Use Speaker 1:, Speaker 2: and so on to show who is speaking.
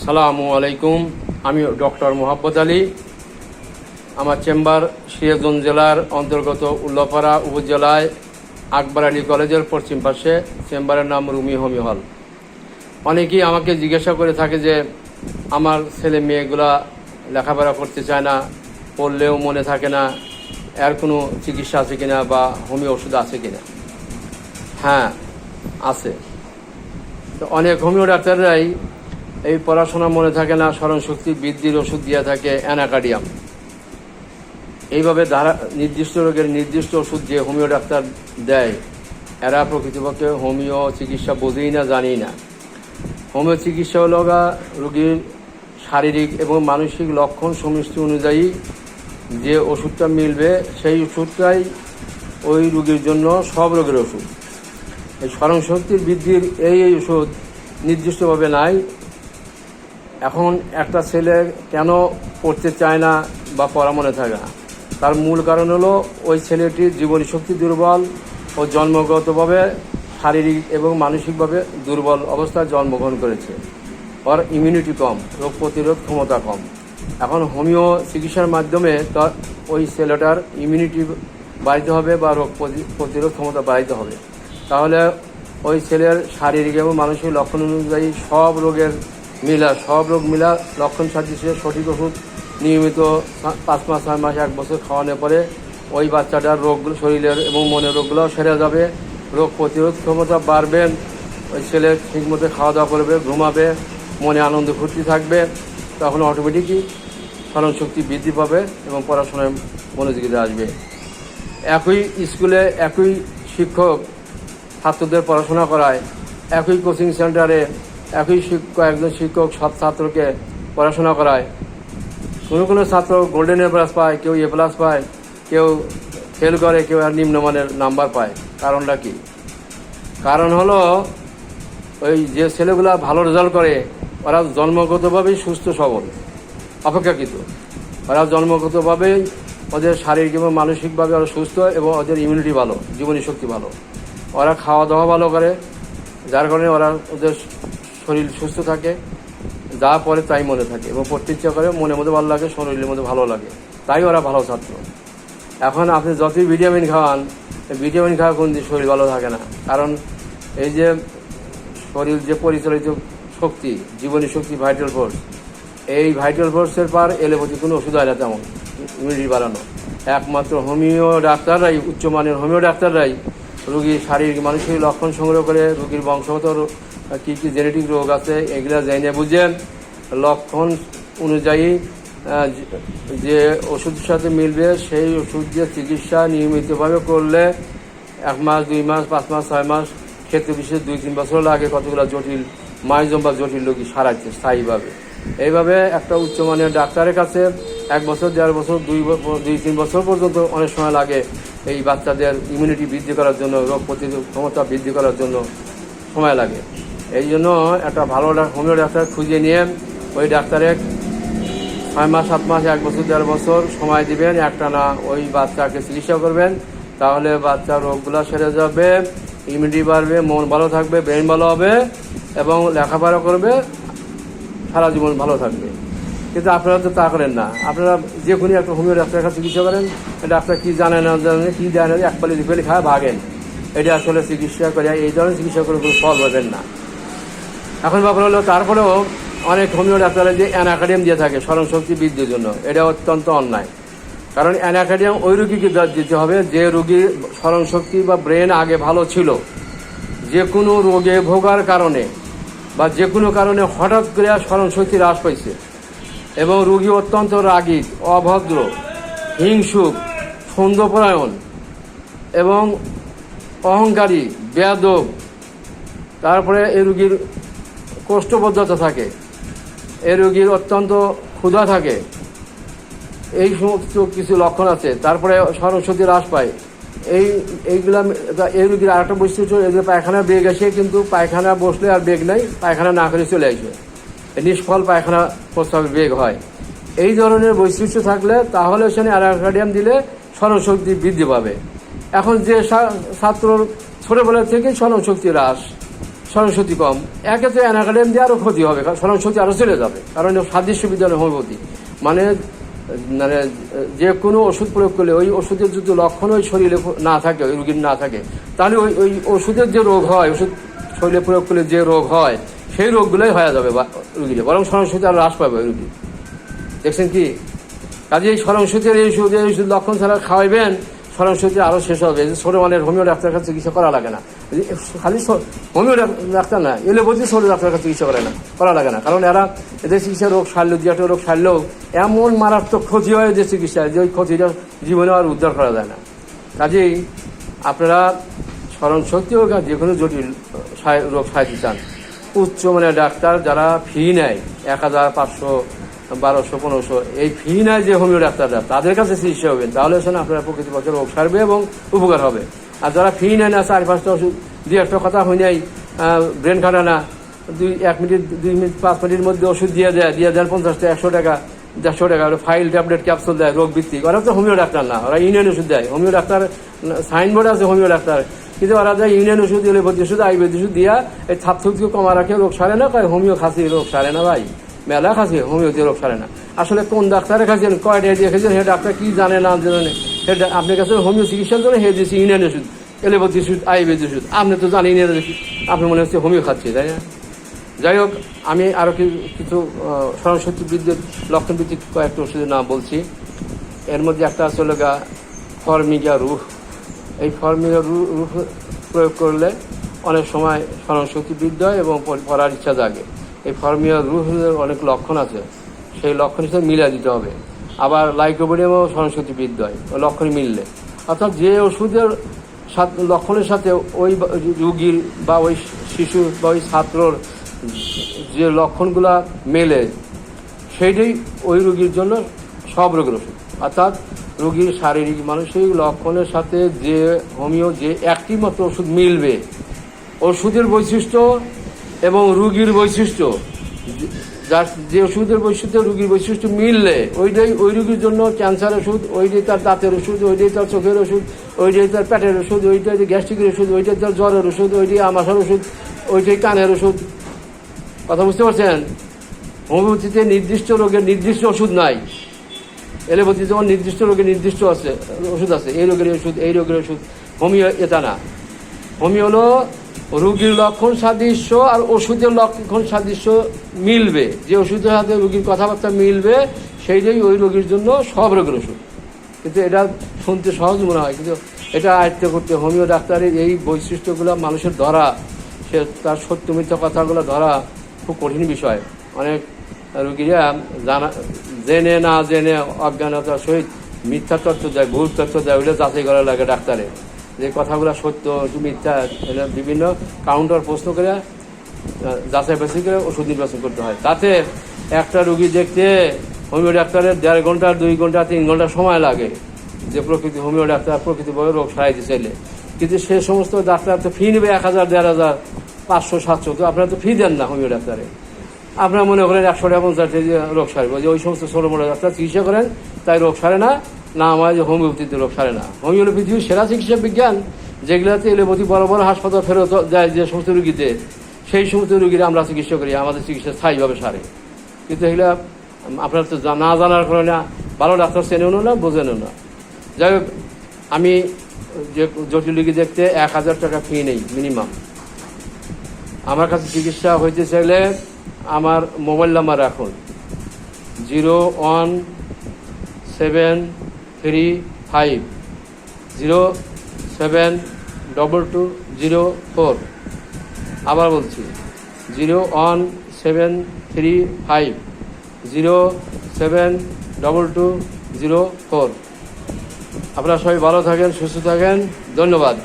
Speaker 1: আসসালামু আলাইকুম। আমি ডক্টর মোহাম্মদ আলী। আমার চেম্বার সিরাজগঞ্জ জেলার অন্তর্গত উল্লাপাড়া উপজেলায় আকবর আলী কলেজের পশ্চিম পাশে। চেম্বারের নাম রুমি হোমি হল। অনেকেই আমাকে জিজ্ঞাসা করে থাকে যে আমার ছেলে মেয়েগুলা লেখাপড়া করতে চায় না, পড়লেও মনে থাকে না, এর কোনো চিকিৎসা আছে কিনা বা হোমিও ওষুধ আছে কিনা। হ্যাঁ, আছে। তো অনেক হোমিও ডাক্তাররাই এই পড়াশোনা মনে থাকে না, স্মরণশক্তি বৃদ্ধির ওষুধ দিয়ে থাকে অ্যানাকার্ডিয়াম। এইভাবে নির্দিষ্ট রোগের নির্দিষ্ট ওষুধ যে হোমিও ডাক্তার দেয়, এরা প্রকৃতপক্ষে হোমিও চিকিৎসা বোঝেই না, জানেই না। হোমিও চিকিৎসা হল রোগীর শারীরিক এবং মানসিক লক্ষণ সমষ্টি অনুযায়ী যে ওষুধটা মিলবে সেই ওষুধটাই ওই রোগীর জন্য সব রোগের ওষুধ। এই স্মরণশক্তির বৃদ্ধির এই ওষুধ নির্দিষ্টভাবে নাই। এখন একটা ছেলে কেন পড়তে চায় না বা পড়া মনে থাকে না, তার মূল কারণ হলো ওই ছেলেটির জীবনী শক্তি দুর্বল ও জন্মগতভাবে শারীরিক এবং মানসিকভাবে দুর্বল অবস্থায় জন্মগ্রহণ করেছে। ওর ইমিউনিটি কম, রোগ প্রতিরোধ ক্ষমতা কম। এখন হোমিও চিকিৎসার মাধ্যমে তার ওই ছেলেটার ইমিউনিটি বাড়াইতে হবে বা রোগ প্রতিরোধ ক্ষমতা বাড়াইতে হবে। তাহলে ওই ছেলের শারীরিক এবং মানসিক লক্ষণ অনুযায়ী সব রোগ মিলা লক্ষণ সাদৃশ্যে সঠিক ওষুধ নিয়মিত 5 মাস 6 মাস 1 বছর খাওয়ানোর পরে ওই বাচ্চাটার রোগগুলো শরীরের এবং মনের রোগগুলো সেরে যাবে, রোগ প্রতিরোধ ক্ষমতা বাড়বে, ওই ছেলে ঠিকমতো খাওয়া দাওয়া করবে, ঘুমাবে, মনে আনন্দ ফুর্তি থাকবে। তখন অটোমেটিকই স্মরণশক্তি বৃদ্ধি পাবে এবং পড়াশোনায় মনোযোগিতা আসবে। একই স্কুলে একই শিক্ষক ছাত্রদের পড়াশোনা করায়, একই কোচিং সেন্টারে একই একজন শিক্ষক সব ছাত্রকে পড়াশোনা করায়। কোনো ছাত্র গোল্ডেন এ প্লাস পায়, কেউ এ প্লাস পায়, কেউ ফেল করে, কেউ আর নিম্নমানের নাম্বার পায়। কারণটা কি? কারণ হলো ওই যে ছেলেগুলা ভালো রেজাল্ট করে ওরা জন্মগতভাবেই সুস্থ সবল, অপেক্ষাকৃত। ওরা জন্মগতভাবেই ওদের শারীরিক এবং মানসিকভাবে ওরা সুস্থ এবং ওদের ইমিউনিটি ভালো, জীবনী শক্তি ভালো। ওরা খাওয়া দাওয়া ভালো করে, যার কারণে ওরা ওদের শরীর সুস্থ থাকে, যা পড়ে তাই মনে থাকে এবং পড়তে ইচ্ছা করে, মনের মধ্যে ভালো লাগে, শরীরের মধ্যে ভালো লাগে, তাই ওরা ভালো ছাত্র। এখন আপনি যতই ভিটামিন খাওয়ান, ভিটামিন খাওয়া কোন দিন শরীর ভালো থাকে না। কারণ এই যে শরীর যে পরিচালিত শক্তি, জীবনী শক্তি, ভাইটাল ফোর্স, এই ভাইটাল ফোর্সের পার এলোপ্যাথি কোনো ওষুধ হয় না তেমন ইমিউনিটি বাড়ানো। একমাত্র হোমিও ডাক্তাররাই, উচ্চমানের হোমিও ডাক্তাররাই রোগীর শারীরিক মানসিক লক্ষণ সংগ্রহ করে রোগীর বংশগত কী কী জেনেটিক রোগ আছে এগুলা জেনে বুঝে লক্ষণ অনুযায়ী যে ওষুধের সাথে মিলবে সেই ওষুধ দিয়ে চিকিৎসা নিয়মিতভাবে করলে 1 মাস 2 মাস 5 মাস 6 মাস, ক্ষেত্রে বিশেষ 2-3 বছর লাগে কতগুলো জটিল মাইজম বা জটিল রোগী সারাইতে স্থায়ীভাবে। এইভাবে একটা উচ্চমানের ডাক্তারের কাছে 1 বছর 1.5 বছর 2-3 বছর পর্যন্ত অনেক সময় লাগে এই বাচ্চাদের ইমিউনিটি বৃদ্ধি করার জন্য, রোগ প্রতিরোধ ক্ষমতা বৃদ্ধি করার জন্য সময় লাগে। এই জন্য একটা ভালো হোমিও ডাক্তার খুঁজে নিয়ে ওই ডাক্তারের 6 মাস 7 মাস 1 বছর 1.5 বছর সময় দিবেন, একটানা ওই বাচ্চাকে চিকিৎসা করবেন। তাহলে বাচ্চার রোগগুলো সেরে যাবে, ইমিউনিটি বাড়বে, মন ভালো থাকবে, ব্রেন ভালো হবে এবং লেখাপড়া করবে, সারা জীবন ভালো থাকবে। কিন্তু আপনারা তো তা করেন না। আপনারা যে কোনো একটা হোমিও ডাক্তারের কাছে চিকিৎসা করেন, ডাক্তার কী জানে না জানে, কী দেয় না, 1 পালি 2 পালি খায় ভাগেন। এটা আসলে চিকিৎসা করে, এই ধরনের চিকিৎসা করে কোনো ফল পাবেন না। এখন ব্যাপার হলো তারপরেও অনেক হোমিও ডাক্তাররা যে অ্যানাকার্ডিয়াম দিয়ে থাকে স্মরণশক্তি বৃদ্ধির জন্য, এটা অত্যন্ত অন্যায়। কারণ অ্যানাকার্ডিয়াম ওই রোগীকে দিতে হবে যে রোগীর স্মরণশক্তি বা ব্রেন আগে ভালো ছিল। যে কোনো রোগে ভোগার কারণে বা যে কোনো কারণে হঠাৎ করে স্মরণশক্তি হ্রাস পাইছে এবং রোগী অত্যন্ত রাগী, অভদ্র, হিংসুক, সৌন্দর্যপরায়ণ এবং অহংকারী, বেয়াদব, তারপরে এই রোগীর কোষ্ঠবদ্ধতা থাকে, এই রোগীর অত্যন্ত ক্ষুধা থাকে, এই সমস্ত কিছু লক্ষণ আছে। তারপরে স্মরণশক্তি হ্রাস পায়। এই রোগীর আরেকটা বৈশিষ্ট্য, এই যে পায়খানা বেগ আসে, কিন্তু পায়খানা বসলে আর বেগ নাই, পায়খানা না করে চলে আসবে, নিষ্ফল পায়খানা প্রস্রাবের বেগ হয়। এই ধরনের বৈশিষ্ট্য থাকলে তাহলে সেখানে অ্যানাকার্ডিয়াম দিলে স্মরণশক্তি বৃদ্ধি পাবে। এখন যে ছাত্রর ছোটবেলা থেকে স্মরণশক্তি হ্রাস, স্মরণশক্তি কম, এক্ষেত্রে অ্যানাকাডেম দিয়ে আরও ক্ষতি হবে, কারণ স্মরণশক্তি আরও চলে যাবে, কারণ সাদৃশ্য বিদ্যালয় হোমিওপ্যাথি মানে মানে যে কোনো ওষুধ প্রয়োগ করলে ওই ওষুধের যদি লক্ষণ ওই শরীরে না থাকে, ওই রুগীর না থাকে, তাহলে ওই ওই ওষুধের যে রোগ হয়, ওষুধ শরীরে প্রয়োগ করলে যে রোগ হয় সেই রোগগুলোই হয়ে যাবে রুগীর, বরং স্মরণশক্তি আরও হ্রাস পাবে ওই রুগী। দেখছেন কি? কাজে এই স্মরণশক্তির এই ওষুধ লক্ষণ ছাড়া খাওয়াইবেন, স্মরণশক্তি আরও শেষ হবে। ছোটো মানের হোমিও ডাক্তারের কাছে চিকিৎসা করা লাগে না, খালি হোমিও ডাক্তার না, এলোপ্যাথি ছোটো ডাক্তারের কাছে চিকিৎসা করা লাগে না, কারণ এরা এদের চিকিৎসা রোগ সারলেও, দু একটা রোগ সারলেও এমন মারাত্মক ক্ষতি হয় যে চিকিৎসায়, যে ওই ক্ষতিটা জীবনে আর উদ্ধার করা যায় না। কাজেই আপনারা স্মরণশক্তি হোক আর যে কোনো জটিল রোগ সারাতে চান, উচ্চ মানের ডাক্তার যারা ফি নেয় 1000, 500, 1200, 1500 এই ফি নেয় যে হোমিও ডাক্তাররা, তাদের কাছে চিকিৎসা হবেন, তাহলে আপনারা প্রকৃতপক্ষে রোগ সারবে এবং উপকার হবে। আর যারা ফি নেয় না, 4-5টা ওষুধ, 2-1টা কথা হয়ে নেয়, ব্রেন খাটা না, 1 মিনিট 2 মিনিট 5 মিনিটের মধ্যে ওষুধ দিয়ে দেন 50 টাকা, 100 টাকা, 150 টাকা, ফাইল ট্যাবলেট ক্যাপসুল দেয় রোগ ভিত্তিক। ওরা তো হোমিও ডাক্তার না, ওরা ইউনিয়ন ওষুধ দেয়। হোমিও ডাক্তার সাইনবোর্ড আছে হোমিও ডাক্তার, কিন্তু ওরা যায় ইউনিয়ন ওষুধ, এলোপ্যাথি ওষুধ, আয়ুর্বেদ ওষুধ দিয়া এই ছাপছুপকে কমা রাখে, রোগ সারে না। কয় হোমিও খাসি রোগ সারে না ভাই, মেলা খাসি হোমিওতে রোগ সারে না। আসলে কোন ডাক্তারে খাচ্ছেন, কয়টা দিয়ে খেয়েছেন, হে ডাক্তার কি জানে না জানে, আপনার কাছে হোমিও চিকিৎসার জন্য হে দিয়েছি ইউনিয়ন ওষুধ, এলোপ্যাথি ওষুধ, আয়ুর্বেদ ওষুধ, আপনি তো জানেন ইউনিয়ন ওষুধ, আপনি মনে হচ্ছে হোমিও খাচ্ছি, তাই না? যাই হোক, আমি আরও কিছু স্মরণশক্তি বৃদ্ধির লক্ষণ ভিত্তিক কয়েকটা ওষুধের নাম বলছি। এর মধ্যে একটা আছে হলো ফর্মিগা রুহ। এই ফর্মিগা রুহ প্রয়োগ করলে অনেক সময় স্মরণশক্তি বৃদ্ধি হয় এবং পড়ার ইচ্ছা জাগে। এই ফর্মিগা রুহের অনেক লক্ষণ আছে, সেই লক্ষণ হিসেবে মিলিয়ে দিতে হবে। আবার লাইকোপোডিয়ামও স্মরণশক্তি বৃদ্ধি হয় ওই লক্ষণ মিললে, অর্থাৎ যে ওষুধের লক্ষণের সাথে ওই রুগীর বা ওই শিশু বা ওই ছাত্রর যে লক্ষণগুলা মেলে, সেইটাই ওই রুগীর জন্য সব রোগের ওষুধ। অর্থাৎ রোগীর শারীরিক মানসিক লক্ষণের সাথে যে হোমিও যে একটি মাত্র ওষুধ মিলবে, ওষুধের বৈশিষ্ট্য এবং রুগীর বৈশিষ্ট্য, যার যে ওষুধের বৈশিষ্ট্য রুগীর বৈশিষ্ট্য মিললে ওইটাই ওই রুগীর জন্য ক্যান্সার ওষুধ, ওইটাই তার দাঁতের ওষুধ, ওইটাই তার চোখের ওষুধ, ওইটাই তার পেটের ওষুধ, ওইটাই গ্যাস্ট্রিকের ওষুধ, ওইটাই তার জ্বরের ওষুধ, ওইটাই আমাশার ওষুধ, ওইটাই কানের ওষুধ। কথা বুঝতে পারছেন? হোমিওপ্যাথিতে নির্দিষ্ট রোগের নির্দিষ্ট ওষুধ নাই, এলোপ্যাথি যেমন নির্দিষ্ট রোগের নির্দিষ্ট আছে ওষুধ আছে, এই রোগের ওষুধ, এই রোগের ওষুধ। হোমিও এটা না। হোমিও হলো রুগীর লক্ষণ সাদৃশ্য আর ওষুধের লক্ষণ সাদৃশ্য মিলবে, যে ওষুধের সাথে রুগীর কথাবার্তা মিলবে সেইটাই ওই রোগীর জন্য সব রোগের ওষুধ। কিন্তু এটা শুনতে সহজ মনে হয়, কিন্তু এটা আয়ত্ত করতে হোমিও ডাক্তারের এই বৈশিষ্ট্যগুলো মানুষের ধরা, সে তার সত্য মিথ্যা কথাগুলো ধরা খুব কঠিন বিষয়। অনেক রুগীরা জেনে না জেনে অজ্ঞানতার সহিত মিথ্যা তথ্য দেয়, ভুল তথ্য দেয়, ওইটা যাচাই করা লাগে ডাক্তারে, যে কথাগুলো সত্য মিথ্যা, বিভিন্ন কাউন্টার প্রশ্ন করে যাচাই বাছাই করে ওষুধ নির্বাচন করতে হয়। তাতে একটা রুগী দেখতে হোমিও ডাক্তারের 1.5 ঘন্টা, 2 ঘন্টা, 3 ঘন্টা সময় লাগে, যে প্রকৃতি হোমিও ডাক্তার প্রকৃতিভাবে রোগ সারাইতে চাইলে। কিন্তু সে সমস্ত ডাক্তার তো ফি নেবে 1000, 1500, 500, 700, তো আপনারা তো ফি দেন না হোমিও ডাক্তারে। আপনারা মনে করেন 100 টাকা 50 টাকা রোগ সারবে, যে ওই সমস্ত ছোটো মোটো ডাক্তার চিকিৎসা করেন তাই রোগ সারে না, না আমার যে হোমিওপ্যাথিতে রোগ সারে না। হোমিওপ্যাথি পৃথিবীর সেরা চিকিৎসা বিজ্ঞান, যেগুলোতে এলোপ্যাথি বড় বড় হাসপাতাল ফেরত দেয় যে সমস্ত রুগীতে, সেই সমস্ত রুগীরা আমরা চিকিৎসা করি, আমাদের চিকিৎসা স্থায়ীভাবে সারে। কিন্তু এগুলো আপনারা তো না জানার কারণে ভালো ডাক্তার চেনেও না, বোঝেনও না। যাই হোক, আমি যে জটিল রুগী দেখতে 1000 টাকা ফি নেই মিনিমাম। আমার কাছে চিকিৎসা হইতে চাইলে আমার মোবাইল নাম্বার রাখুন 01735072204। আবার বলছি 01735072204। আপনারা সবাই ভালো থাকেন, সুস্থ থাকেন, ধন্যবাদ।